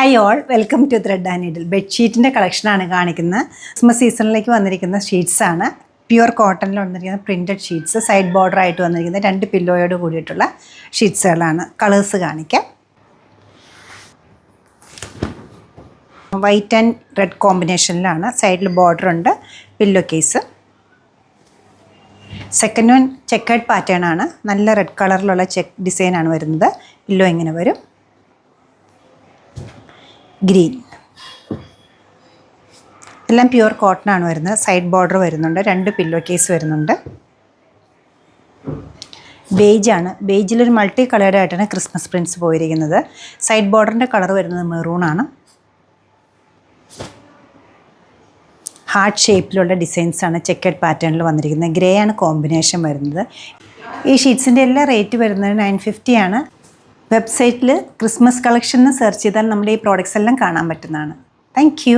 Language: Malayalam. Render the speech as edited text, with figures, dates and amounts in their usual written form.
Hi all, welcome to thread and needle. ബെഡ്ഷീറ്റിൻ്റെ കളക്ഷനാണ് കാണിക്കുന്നത്. ക്രിസ്മസ് സീസണിലേക്ക് വന്നിരിക്കുന്ന ഷീറ്റ്സാണ്. പ്യുവർ കോട്ടണിൽ വന്നിരിക്കുന്ന പ്രിൻറ്റഡ് ഷീറ്റ്സ്, സൈഡ് ബോർഡർ ആയിട്ട് വന്നിരിക്കുന്ന 2 പില്ലോയോട് കൂടിയിട്ടുള്ള ഷീറ്റ്സുകളാണ്. കളേഴ്സ് കാണിക്കാം. വൈറ്റ് ആൻഡ് റെഡ് കോമ്പിനേഷനിലാണ്. സൈഡിൽ ബോർഡർ ഉണ്ട്, pillow case. Second one checkered pattern ആണ്. നല്ല റെഡ് കളറിലുള്ള ചെക്ക് ഡിസൈനാണ് വരുന്നത്. പില്ലോ ഇങ്ങനെ വരും. ഗ്രീൻ, എല്ലാം പ്യുവർ കോട്ടൺ ആണ് വരുന്നത്. സൈഡ് ബോർഡർ വരുന്നുണ്ട്, 2 പില്ലോ കേസ് വരുന്നുണ്ട്. ബേജ് ആണ്. ബേജിലൊരു മൾട്ടി കളേർഡ് ആയിട്ടാണ് ക്രിസ്മസ് പ്രിൻസ് പോയിരിക്കുന്നത്. സൈഡ് ബോർഡറിൻ്റെ കളർ വരുന്നത് മെറൂൺ ആണ്. ഹാർട്ട് ഷേപ്പിലുള്ള ഡിസൈൻസ് ആണ് ചെക്കേർഡ് പാറ്റേണിൽ വന്നിരിക്കുന്നത്. ഗ്രേ ആണ് കോമ്പിനേഷൻ വരുന്നത്. ഈ ഷീറ്റ്സിൻ്റെ എല്ലാ റേറ്റ് വരുന്നത് 950 ആണ്. വെബ്സൈറ്റിൽ ക്രിസ്മസ് കളക്ഷൻ എന്ന് സെർച്ച് ചെയ്താൽ നമ്മുടെ ഈ പ്രോഡക്റ്റ്സ് എല്ലാം കാണാൻ പറ്റുന്നതാണ്. Thank you.